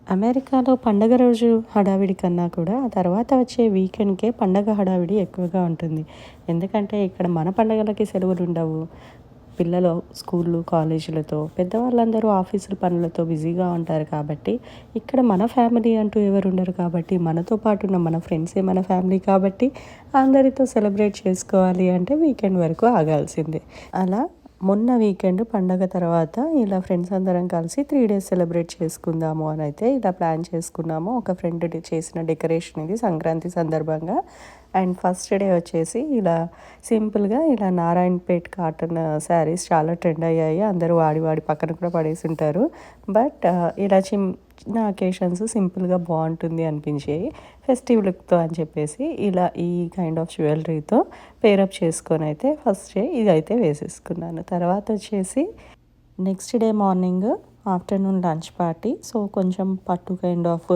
అమెరికాలో పండగ రోజు హడావిడి కన్నా కూడా, ఆ తర్వాత వచ్చే వీకెండ్‌కే పండగ హడావిడి ఎక్కువగా ఉంటుంది. ఎందుకంటే, ఇక్కడ మన పండగలకి సెలవులుండవు. పిల్లలు స్కూళ్ళు, కాలేజీలతో, పెద్దవాళ్ళందరూ ఆఫీసుల పనులతో బిజీగా ఉంటారు కాబట్టి, ఇక్కడ మన ఫ్యామిలీ అంటూ ఎవరుండరు కాబట్టి, మనతో పాటు ఉన్న మన ఫ్రెండ్సే మన ఫ్యామిలీ కాబట్టి, అందరితో సెలబ్రేట్ చేసుకోవాలి అంటే వీకెండ్ వరకు ఆగాల్సిందే. అలా మొన్న వీకెండ్ పండగ తర్వాత ఇలా ఫ్రెండ్స్ అందరం కలిసి 3 డేస్ సెలబ్రేట్ చేసుకుందాము అనైతే ఇలా ప్లాన్ చేసుకున్నాము. ఒక ఫ్రెండ్ చేసిన డెకరేషన్ ఇది సంక్రాంతి సందర్భంగా. అండ్ ఫస్ట్ డే వచ్చేసి ఇలా సింపుల్‌గా ఇలా నారాయణపేట్ కాటన్ శారీస్ చాలా ట్రెండ్ అయ్యాయి. అందరూ వాడి వాడి పక్కన కూడా పడేసుంటారు. బట్ ఇలా చిన్న అకేషన్స్ సింపుల్‌గా బావుంటుంది అనిపించాయి. ఫెస్టివ్ లుక్‌తో అని చెప్పేసి ఇలా ఈ కైండ్ ఆఫ్ జ్యువెలరీతో పేరప్ చేసుకొనైతే ఫస్ట్ డే ఇదైతే వేసేసుకున్నాను. తర్వాత వచ్చేసి next day morning afternoon lunch party. So, కొంచెం పట్టు కైండ్ ఆఫ్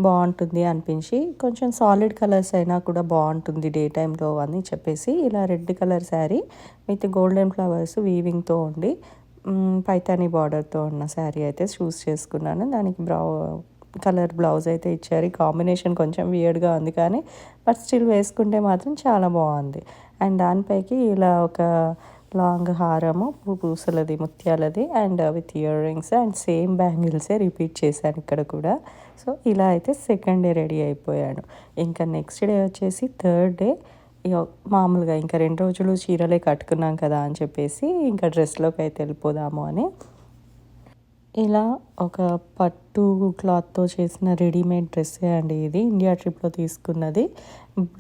బావుంటుంది అనిపించి, కొంచెం సాలిడ్ కలర్స్ అయినా కూడా బావుంటుంది డే టైమ్‌లో అని చెప్పేసి, ఇలా red colour saree with golden flowers వీవింగ్‌తో ఉండి పైతాని బార్డర్‌తో ఉన్న శారీ అయితే చూస్ చేసుకున్నాను. దానికి కలర్ బ్లౌజ్ అయితే ఇచ్చారు. ఈ కాంబినేషన్ కొంచెం వియర్డ్‌గా ఉంది కానీ, బట్ స్టిల్ వేసుకుంటే మాత్రం చాలా బావుంది. అండ్ దానిపైకి ఇలా ఒక లాంగ్ హారము పూసలది, ముత్యాలది and with ear rings and same బ్యాంగిల్సే రిపీట్ చేశాను ఇక్కడ కూడా. సో, ఇలా అయితే సెకండ్ డే రెడీ అయిపోయాను. ఇంకా నెక్స్ట్ డే వచ్చేసి థర్డ్ డే ఇగ మామూలుగా ఇంకా 2 రోజులు చీరలే కట్టుకున్నాం కదా అని చెప్పేసి, ఇంకా డ్రెస్‌లోకి అయితే వెళ్ళిపోదాము అని ఇలా ఒక పట్టు క్లాత్‌తో చేసిన రెడీమేడ్ డ్రెస్సే అండి ఇది. ఇండియా ట్రిప్‌లో తీసుకున్నది.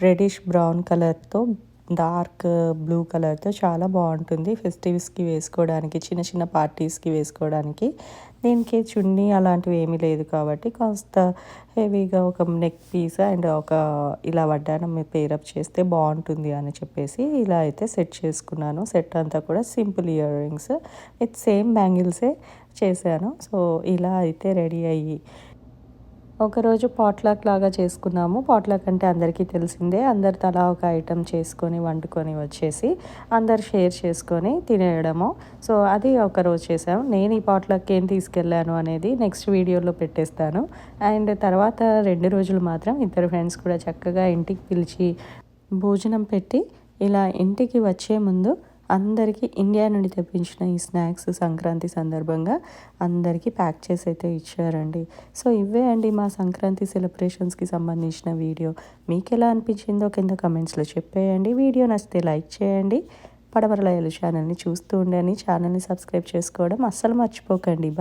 రెడ్డిష్ బ్రౌన్ కలర్‌తో డార్క్ బ్లూ కలర్‌తో చాలా బావుంటుంది. ఫెస్టివ్స్‌కి వేసుకోవడానికి, చిన్న చిన్న పార్టీస్‌కి వేసుకోవడానికి. దీనికి చున్నీ అలాంటివి ఏమీ లేదు కాబట్టి కాస్త హెవీగా ఒక నెక్ పీస్ అండ్ ఒక ఇలా వడ్డానం పేరప్ చేస్తే బావుంటుంది అని చెప్పేసి ఇలా అయితే సెట్ చేసుకున్నాను. సెట్ అంతా కూడా simple ear rings with same బ్యాంగిల్సే చేశాను. సో, ఇలా అయితే రెడీ అయ్యి ఒకరోజు పాట్‌లాక్ లాగా చేసుకున్నాము. పాట్‌లాక్ అంటే అందరికీ తెలిసిందే. అందరు తలా ఒక ఐటెమ్ చేసుకొని, వండుకొని వచ్చేసి అందరు షేర్ చేసుకొని తినేయడము. సో, అది ఒకరోజు చేసాం. నేను ఈ పాట్‌లాక్‌కి ఏం తీసుకెళ్ళాను అనేది నెక్స్ట్ వీడియోలో పెట్టేస్తాను. అండ్ తర్వాత 2 రోజులు మాత్రం ఇద్దరు ఫ్రెండ్స్ కూడా చక్కగా ఇంటికి పిలిచి, భోజనం పెట్టి, ఇలా ఇంటికి వచ్చే ముందు అందరికీ ఇండియా నుండి తెప్పించిన ఈ స్నాక్స్ సంక్రాంతి సందర్భంగా అందరికీ ప్యాక్ చేసి అయితే ఇచ్చారండి. సో, ఇవే అండి మా సంక్రాంతి సెలబ్రేషన్స్‌కి సంబంధించిన వీడియో. మీకెలా అనిపించిందో కింద కమెంట్స్‌లో చెప్పేయండి. వీడియో నచ్చితే లైక్ చేయండి. పడమరల ఎలు ఛానల్‌ని చూస్తూ ఉండండి. ఛానల్‌ని సబ్స్క్రైబ్ చేసుకోవడం అస్సలు మర్చిపోకండి.